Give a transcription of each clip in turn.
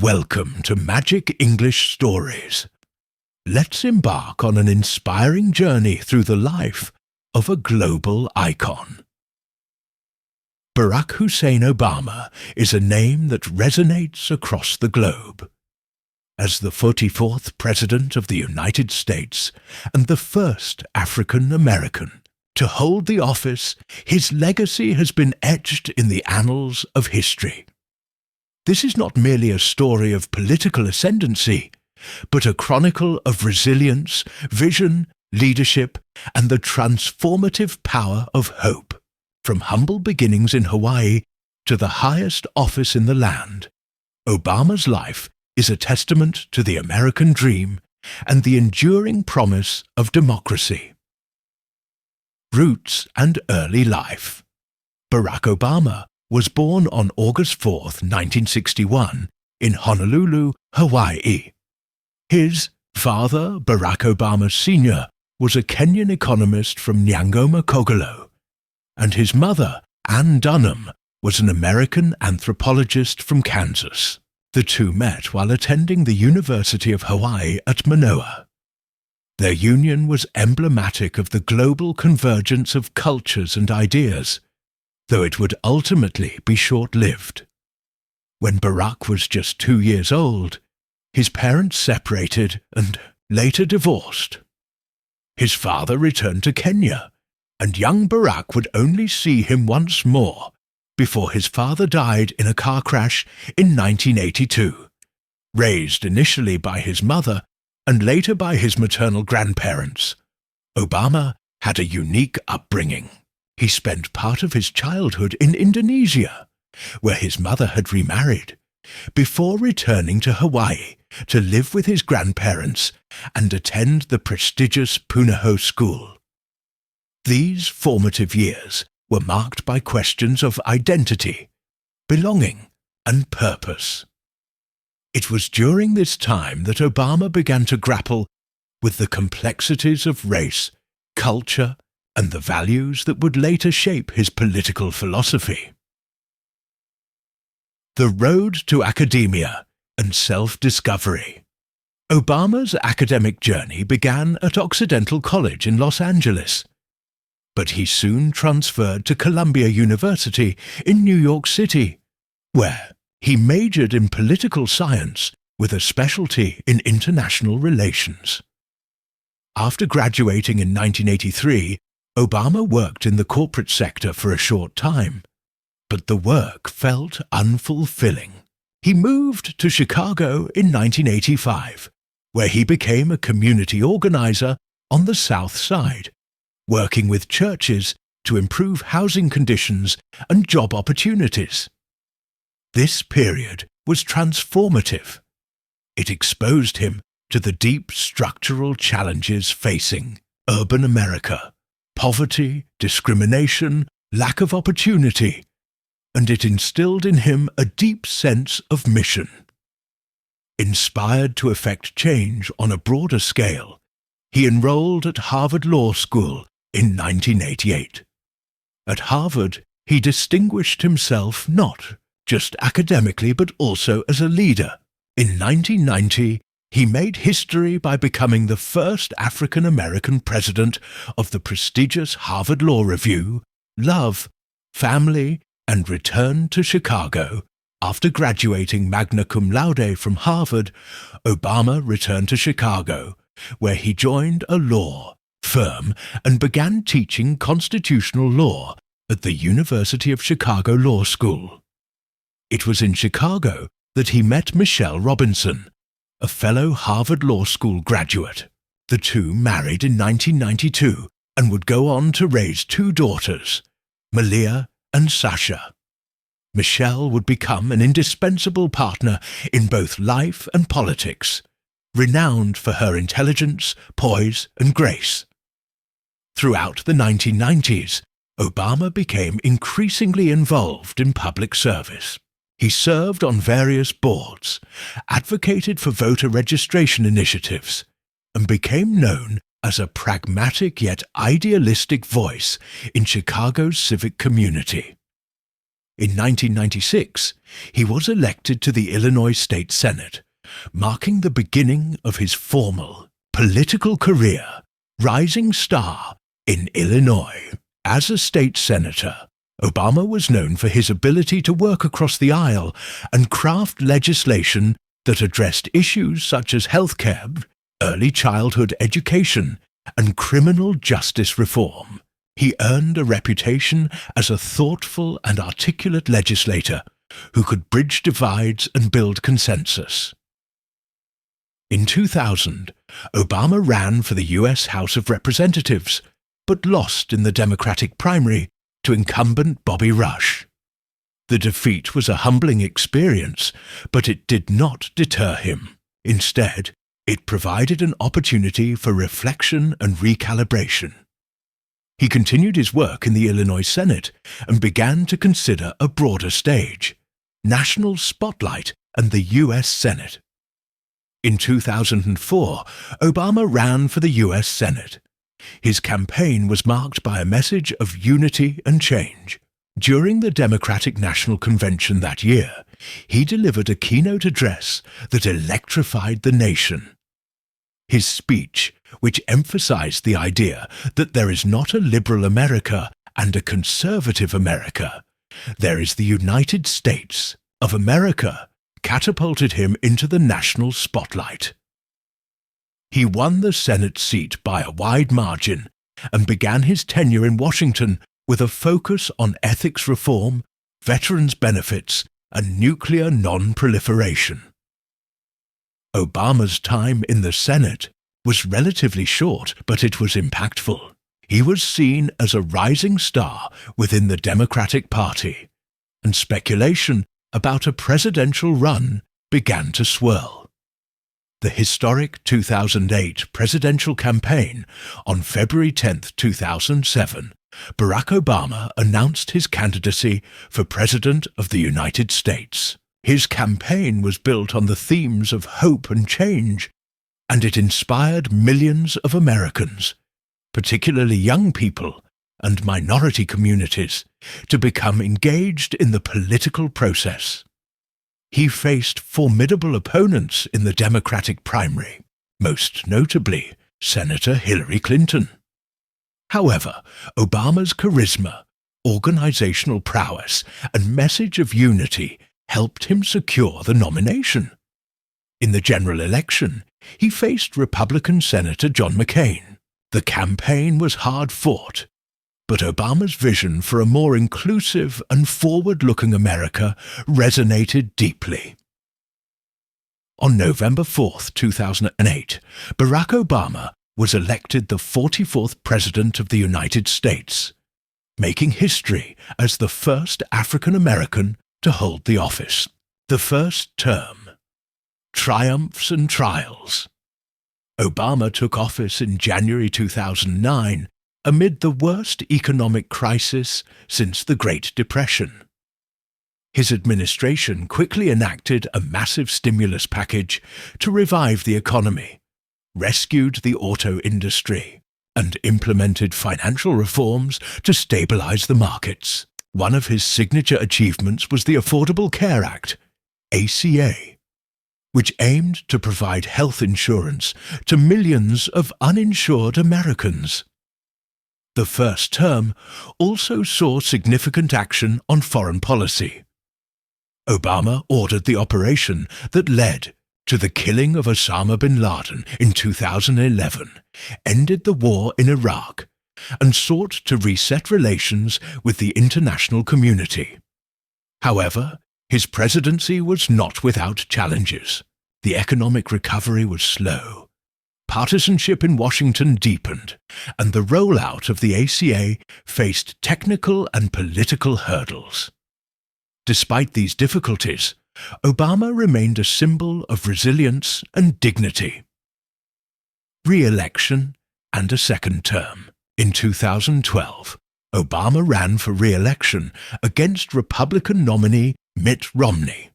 Welcome to Magic English Stories. Let's embark on an inspiring journey through the life of a global icon. Barack Hussein Obama is a name that resonates across the globe. As the 44th President of the United States and the first African American to hold the office, his legacy has been etched in the annals of history. This is not merely a story of political ascendancy, but a chronicle of resilience, vision, leadership, and the transformative power of hope. From humble beginnings in Hawaii to the highest office in the land, Obama's life is a testament to the American dream and the enduring promise of democracy. Roots and early life. Barack Obama was born on August 4, 1961, in Honolulu, Hawaii. His father, Barack Obama Sr., was a Kenyan economist from Nyangoma, Kogelo, and his mother, Ann Dunham, was an American anthropologist from Kansas. The two met while attending the University of Hawaii at Manoa. Their union was emblematic of the global convergence of cultures and ideas, though it would ultimately be short-lived. When Barack was just 2 years old, his parents separated and later divorced. His father returned to Kenya, and young Barack would only see him once more before his father died in a car crash in 1982, raised initially by his mother and later by his maternal grandparents. Obama had a unique upbringing. He spent part of his childhood in Indonesia, where his mother had remarried, before returning to Hawaii to live with his grandparents and attend the prestigious Punahou School. These formative years were marked by questions of identity, belonging, and purpose. It was during this time that Obama began to grapple with the complexities of race, culture, and the values that would later shape his political philosophy. The road to academia and self-discovery. Obama's academic journey began at Occidental College in Los Angeles, but he soon transferred to Columbia University in New York City, where he majored in political science with a specialty in international relations. After graduating in 1983, Obama worked in the corporate sector for a short time, but the work felt unfulfilling. He moved to Chicago in 1985, where he became a community organizer on the South Side, working with churches to improve housing conditions and job opportunities. This period was transformative. It exposed him to the deep structural challenges facing urban America: poverty, discrimination, lack of opportunity, and it instilled in him a deep sense of mission. Inspired to effect change on a broader scale, he enrolled at Harvard Law School in 1988. At Harvard, he distinguished himself not just academically but also as a leader. In 1990, he made history by becoming the first African American president of the prestigious Harvard Law Review, Love, Family, and Return to Chicago. After graduating magna cum laude from Harvard, Obama returned to Chicago, where he joined a law firm and began teaching constitutional law at the University of Chicago Law School. It was in Chicago that he met Michelle Robinson, a fellow Harvard Law School graduate. The two married in 1992 and would go on to raise 2 daughters, Malia and Sasha. Michelle would become an indispensable partner in both life and politics, renowned for her intelligence, poise, and grace. Throughout the 1990s, Obama became increasingly involved in public service. He served on various boards, advocated for voter registration initiatives, and became known as a pragmatic yet idealistic voice in Chicago's civic community. In 1996, he was elected to the Illinois State Senate, marking the beginning of his formal political career, rising star in Illinois. As a state senator, Obama was known for his ability to work across the aisle and craft legislation that addressed issues such as healthcare, early childhood education, and criminal justice reform. He earned a reputation as a thoughtful and articulate legislator who could bridge divides and build consensus. In 2000, Obama ran for the U.S. House of Representatives, but lost in the Democratic primary to incumbent Bobby Rush. The defeat was a humbling experience, but it did not deter him. Instead, it provided an opportunity for reflection and recalibration. He continued his work in the Illinois Senate and began to consider a broader stage, national spotlight and the U.S. Senate. In 2004, Obama ran for the U.S. Senate. His campaign was marked by a message of unity and change. During the Democratic National Convention that year, he delivered a keynote address that electrified the nation. His speech, which emphasized the idea that there is not a liberal America and a conservative America, there is the United States of America, catapulted him into the national spotlight. He won the Senate seat by a wide margin and began his tenure in Washington with a focus on ethics reform, veterans' benefits, and nuclear non-proliferation. Obama's time in the Senate was relatively short, but it was impactful. He was seen as a rising star within the Democratic Party, and speculation about a presidential run began to swirl. The historic 2008 presidential campaign, on February 10, 2007, Barack Obama announced his candidacy for President of the United States. His campaign was built on the themes of hope and change, and it inspired millions of Americans, particularly young people and minority communities, to become engaged in the political process. He faced formidable opponents in the Democratic primary, most notably Senator Hillary Clinton. However, Obama's charisma, organizational prowess, and message of unity helped him secure the nomination. In the general election, he faced Republican Senator John McCain. The campaign was hard-fought, but Obama's vision for a more inclusive and forward-looking America resonated deeply. On November 4, 2008, Barack Obama was elected the 44th President of the United States, making history as the first African American to hold the office. The first term. Triumphs and trials. Obama took office in January 2009 amid the worst economic crisis since the Great Depression. His administration quickly enacted a massive stimulus package to revive the economy, rescued the auto industry, and implemented financial reforms to stabilize the markets. One of his signature achievements was the Affordable Care Act, ACA, which aimed to provide health insurance to millions of uninsured Americans. The first term also saw significant action on foreign policy. Obama ordered the operation that led to the killing of Osama bin Laden in 2011, ended the war in Iraq, and sought to reset relations with the international community. However, his presidency was not without challenges. The economic recovery was slow. Partisanship in Washington deepened, and the rollout of the ACA faced technical and political hurdles. Despite these difficulties, Obama remained a symbol of resilience and dignity. Re-election and a second term. In 2012, Obama ran for re-election against Republican nominee Mitt Romney.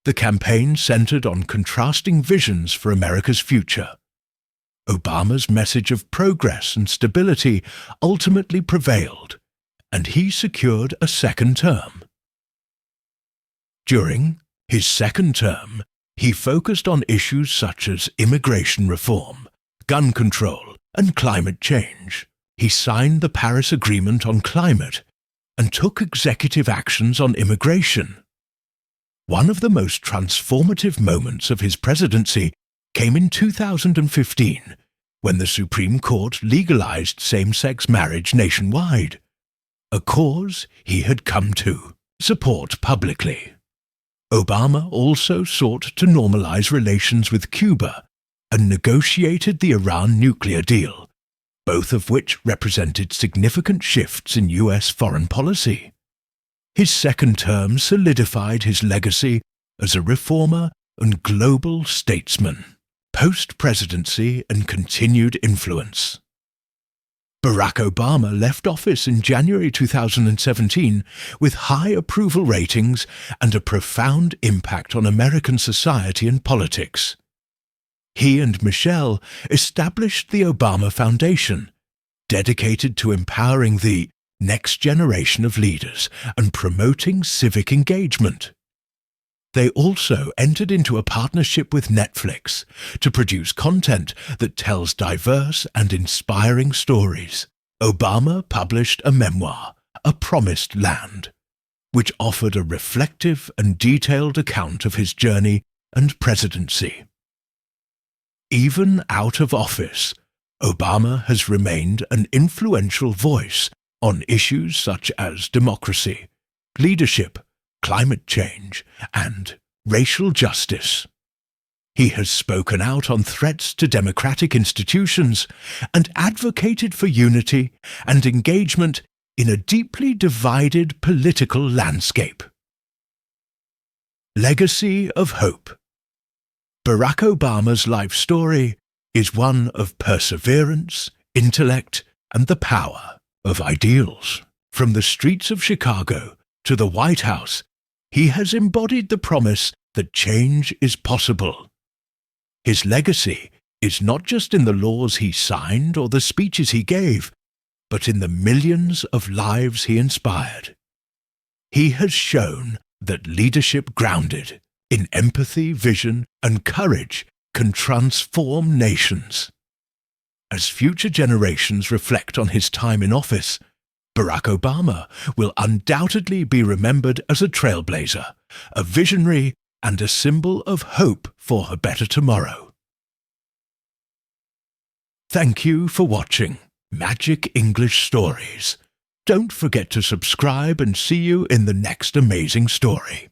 The campaign centered on contrasting visions for America's future. Obama's message of progress and stability ultimately prevailed, and he secured a second term. During his second term, he focused on issues such as immigration reform, gun control, and climate change. He signed the Paris Agreement on climate and took executive actions on immigration. One of the most transformative moments of his presidency came in 2015, when the Supreme Court legalized same-sex marriage nationwide, a cause he had come to support publicly. Obama also sought to normalize relations with Cuba and negotiated the Iran nuclear deal, both of which represented significant shifts in U.S. foreign policy. His second term solidified his legacy as a reformer and global statesman, post-presidency and continued influence. Barack Obama left office in January 2017 with high approval ratings and a profound impact on American society and politics. He and Michelle established the Obama Foundation, dedicated to empowering the next generation of leaders and promoting civic engagement. They also entered into a partnership with Netflix to produce content that tells diverse and inspiring stories. Obama published a memoir, A Promised Land, which offered a reflective and detailed account of his journey and presidency. Even out of office, Obama has remained an influential voice on issues such as democracy, leadership, climate change, and racial justice. He has spoken out on threats to democratic institutions and advocated for unity and engagement in a deeply divided political landscape. Legacy of Hope. Barack Obama's life story is one of perseverance, intellect, and the power of ideals. From the streets of Chicago to the White House, he has embodied the promise that change is possible. His legacy is not just in the laws he signed or the speeches he gave, but in the millions of lives he inspired. He has shown that leadership grounded in empathy, vision, and courage can transform nations. As future generations reflect on his time in office, Barack Obama will undoubtedly be remembered as a trailblazer, a visionary, and a symbol of hope for a better tomorrow. Thank you for watching Magic English Stories. Don't forget to subscribe and see you in the next amazing story.